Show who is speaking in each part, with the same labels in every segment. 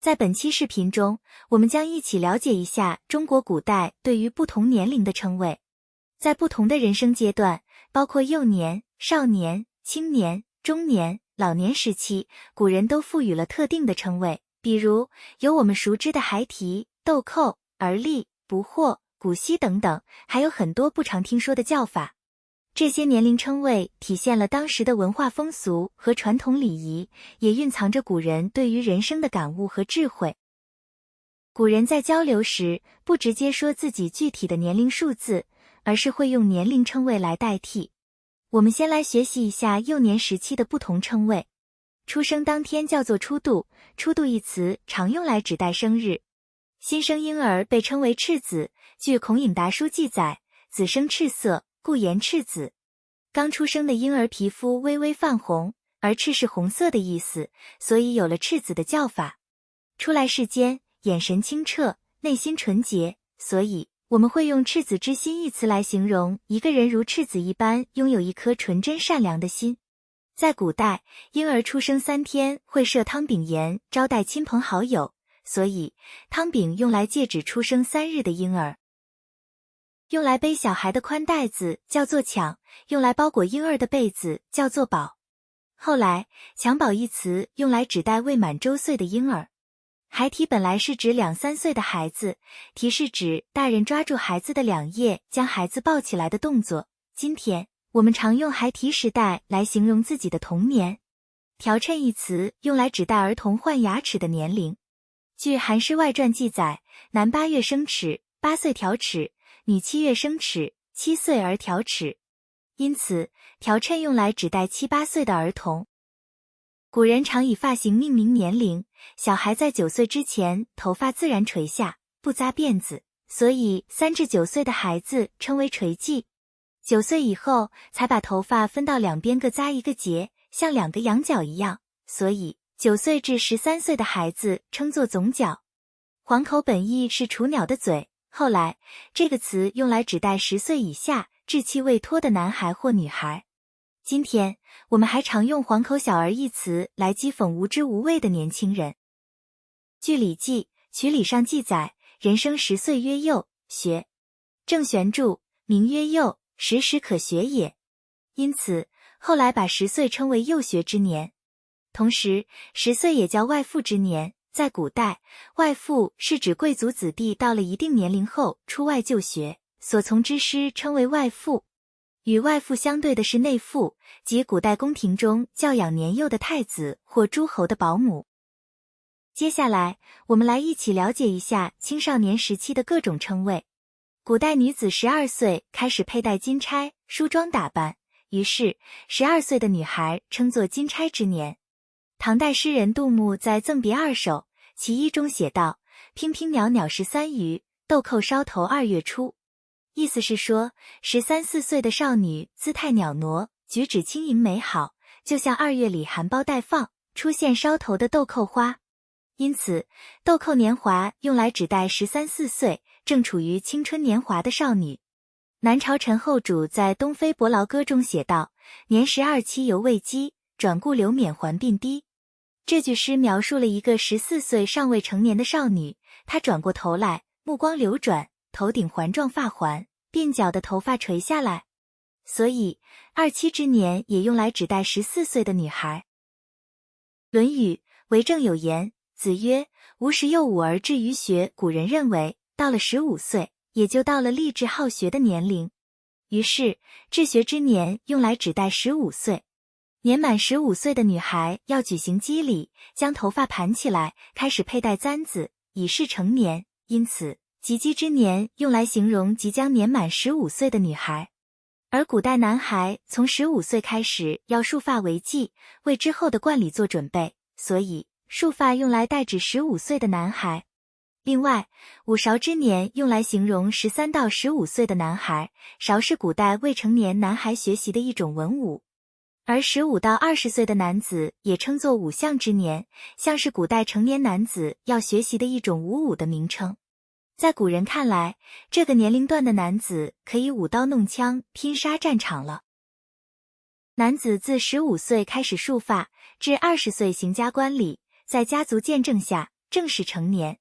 Speaker 1: 在本期视频中，我们将一起了解一下中国古代对于不同年龄的称谓。在不同的人生阶段，包括幼年、少年、青年、中年、老年时期，古人都赋予了特定的称谓，比如有我们熟知的孩提、豆蔻、而立、不惑、古稀等等，还有很多不常听说的叫法。这些年龄称谓体现了当时的文化风俗和传统礼仪，也蕴藏着古人对于人生的感悟和智慧。古人在交流时，不直接说自己具体的年龄数字，而是会用年龄称谓来代替。我们先来学习一下幼年时期的不同称谓。出生当天叫做初度，初度一词常用来指代生日。新生婴儿被称为赤子，据孔颖达书记载，子生赤色，故言赤子。刚出生的婴儿皮肤微微泛红，而赤是红色的意思，所以有了赤子的叫法。出来世间，眼神清澈，内心纯洁，所以我们会用赤子之心一词来形容一个人如赤子一般拥有一颗纯真善良的心。在古代，婴儿出生3天会设汤饼筵招待亲朋好友，所以汤饼用来戒指出生3日的婴儿。用来背小孩的宽袋子叫做襁，用来包裹婴儿的被子叫做襬。后来，襁褓一词用来指代未满周岁的婴儿。孩提本来是指2、3岁的孩子，提是指大人抓住孩子的两腋将孩子抱起来的动作。今天，我们常用孩提时代来形容自己的童年。调称一词用来指代儿童换牙齿的年龄。据《韩诗外传》记载，男8月生齿，8岁调齿，女7月生齿，7岁而调齿。因此，调称用来指代7、8岁的儿童。古人常以发型命名年龄，小孩在9岁之前头发自然垂下，不扎辫子，所以3至9岁的孩子称为垂髻。9岁以后才把头发分到两边各扎一个结，像2个羊角一样，所以9岁至13岁的孩子称作总角。黄口本意是雏鸟的嘴，后来这个词用来指代10岁以下稚气未脱的男孩或女孩。今天我们还常用黄口小儿一词来讥讽无知无畏的年轻人。据《礼记·曲礼》上记载，人生10岁曰幼，学。郑玄注，名曰幼，时可学也。因此后来把10岁称为幼学之年。同时10岁也叫外父之年。在古代，外父是指贵族子弟到了一定年龄后出外就学，所从之师称为外父。与外父相对的是内父，即古代宫廷中教养年幼的太子或诸侯的保姆。接下来，我们来一起了解一下青少年时期的各种称谓。古代女子12岁开始佩戴金钗，梳妆打扮，于是12岁的女孩称作金钗之年。唐代诗人杜牧在《赠别2首》其一中写道：娉娉袅袅13余，豆蔻梢头2月初。意思是说，13、14岁的少女姿态袅娜，举止轻盈美好，就像2月里含苞待放，出现梢头的豆蔻花。因此，豆蔻年华用来指代13、14岁正处于青春年华的少女。南朝陈后主在《东非伯劳歌》中写道：年12期犹未及，转顾流免还鬓低。这句诗描述了一个14岁尚未成年的少女，她转过头来，目光流转，头顶环状发环，鬓角的头发垂下来。所以27之年也用来指代14岁的女孩。论语为政有言，子曰：吾十有5而志于学。古人认为到了15岁，也就到了立志好学的年龄，于是治学之年用来指代15岁。年满15岁的女孩要举行笄礼，将头发盘起来，开始佩戴簪子，以示成年，因此及笄之年用来形容即将年满15岁的女孩。而古代男孩从15岁开始要束发为髻，为之后的冠礼做准备，所以束发用来代指15岁的男孩。另外，五韶之年用来形容13到15岁的男孩，韶是古代未成年男孩学习的一种文武。而15到20岁的男子也称作五相之年，像是古代成年男子要学习的一种武武的名称。在古人看来，这个年龄段的男子可以舞刀弄枪，拼杀战场了。男子自15岁开始束发，至20岁行加冠礼，在家族见证下，正式成年。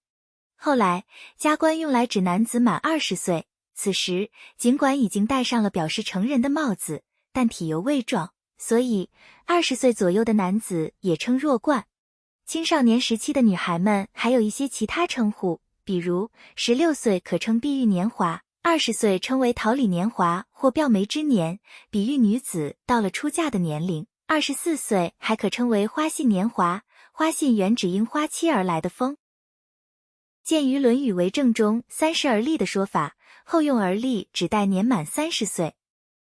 Speaker 1: 后来，加冠用来指男子满20岁，此时尽管已经戴上了表示成人的帽子，但体犹未壮，所以20岁左右的男子也称弱冠。青少年时期的女孩们还有一些其他称呼，比如16岁可称碧玉年华，20岁称为桃李年华或标梅之年，比喻女子到了出嫁的年龄。24岁还可称为花信年华，花信原指因花期而来的风。鉴于《论语为政》中30而立的说法，后用而立指代年满30岁。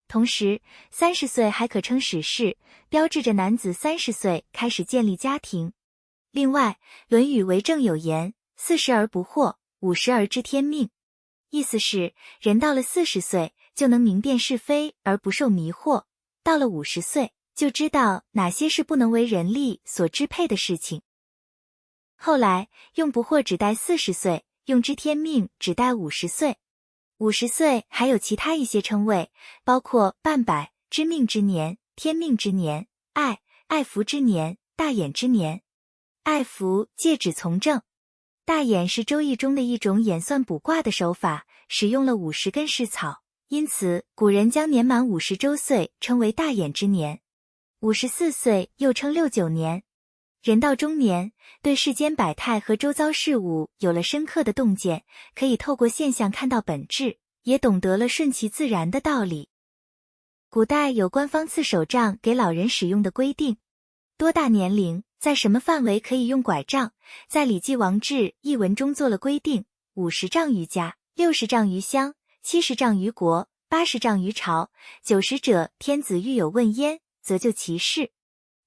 Speaker 1: 同时，30岁还可称始仕，标志着男子30岁开始建立家庭。另外，《论语为政》有言：“40而不惑，50而知天命。”意思是，人到了40岁就能明辨是非而不受迷惑，到了50岁就知道哪些是不能为人力所支配的事情。后来，用不惑指代40岁，用知天命指代50岁。50岁还有其他一些称谓，包括半百、知命之年、天命之年、爱福之年、大眼之年。爱福戒指从政，大眼是周易中的一种演算卜卦的手法，使用了50根蓍草，因此古人将年满50周岁称为大眼之年。54岁又称69年。人到中年，对世间百态和周遭事物有了深刻的洞见，可以透过现象看到本质，也懂得了顺其自然的道理。古代有官方赐手杖给老人使用的规定，多大年龄，在什么范围可以用拐杖，在《礼记王志》一文中做了规定：50丈于家，60丈于乡，70丈于国，80丈于朝，90者天子欲有问焉，则就其事。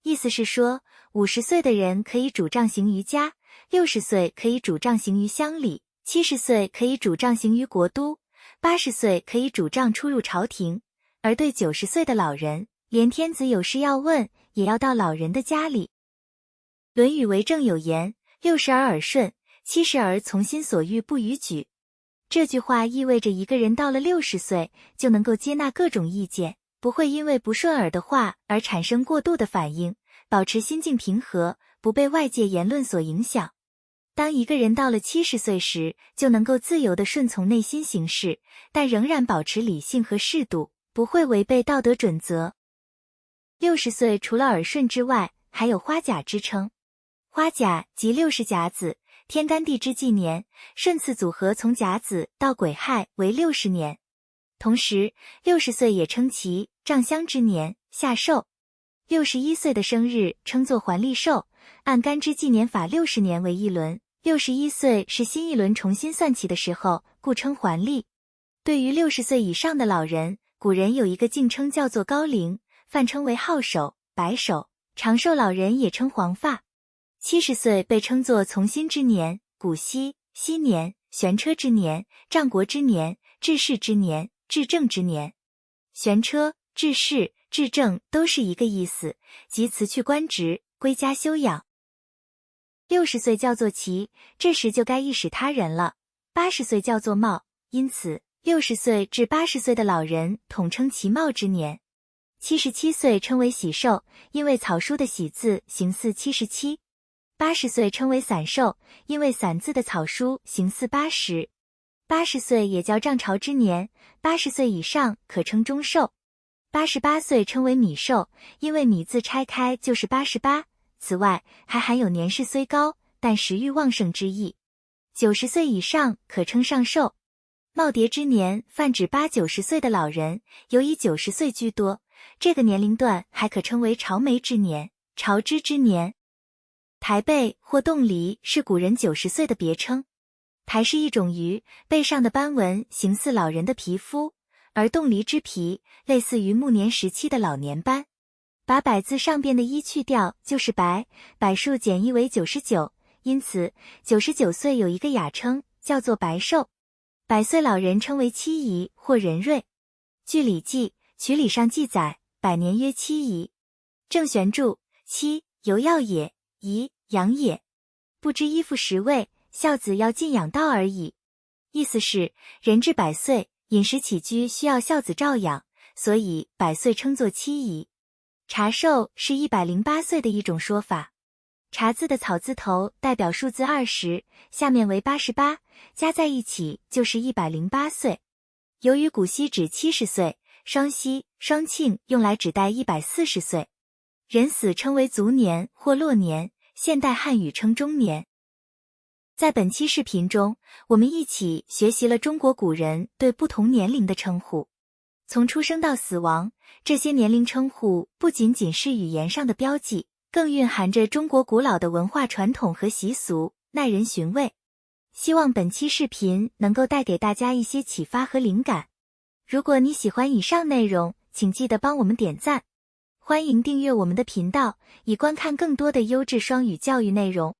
Speaker 1: 意思是说，50岁的人可以主杖行于家，60岁可以主杖行于乡里，70岁可以主杖行于国都，80岁可以主杖出入朝廷。而对90岁的老人，连天子有事要问，也要到老人的家里。《论语为政》有言：“60而耳顺，70而从心所欲不逾矩。”这句话意味着一个人到了60岁，就能够接纳各种意见，不会因为不顺耳的话而产生过度的反应，保持心境平和，不被外界言论所影响。当一个人到了70岁时，就能够自由地顺从内心行事，但仍然保持理性和适度，不会违背道德准则。60岁除了耳顺之外，还有花甲之称。花甲即60甲子，天干地支纪年，顺次组合从甲子到癸亥为60年。同时，60岁也称其丈香之年，夏寿。61岁的生日称作还历寿，按干支纪年法60年为一轮，61岁是新一轮重新算起的时候，故称还历。对于60岁以上的老人，古人有一个敬称叫做高龄，泛称为好寿、白首，长寿老人也称黄发。70岁被称作从心之年、古稀、稀年、悬车之年、仗国之年、治世之年、治政之年。悬车、治世、治政都是一个意思，即辞去官职，归家休养。60岁叫做齐，这时就该意使他人了。80岁叫做茂，因此60岁至80岁的老人统称齐茂之年。77岁称为喜寿，因为草书的喜字形似77。80岁称为散寿，因为散字的草书形似80。80岁也叫涨潮之年，80岁以上可称中寿。88岁称为米寿，因为米字拆开就是88。此外，还含有年事虽高，但食欲旺盛之意。90岁以上可称上寿。耄耋之年泛指80、90岁的老人，尤以90岁居多。这个年龄段还可称为朝梅之年、朝枝之年。台背或冻梨是古人90岁的别称。台是一种鱼，背上的斑纹形似老人的皮肤，而冻梨之皮类似于暮年时期的老年斑。把百字上边的一去掉就是白，百数简易为99，因此99岁有一个雅称叫做白寿。100岁老人称为七夷或人瑞。据《礼记·曲礼》上记载，100年曰七夷。郑玄注：七，犹要也，夷，养也。不知衣服食味，孝子要尽养道而已。意思是人至100岁，饮食起居需要孝子照养，所以100岁称作七夷。茶寿是108岁的一种说法。茶字的草字头代表数字20，下面为88，加在一起就是108岁。由于古稀指70岁，双稀、双庆用来指代140岁。人死称为卒年或落年，现代汉语称中年。在本期视频中，我们一起学习了中国古人对不同年龄的称呼。从出生到死亡，这些年龄称呼不仅仅是语言上的标记，更蕴含着中国古老的文化传统和习俗，耐人寻味。希望本期视频能够带给大家一些启发和灵感。如果你喜欢以上内容，请记得帮我们点赞。欢迎订阅我们的频道，以观看更多的优质双语教育内容。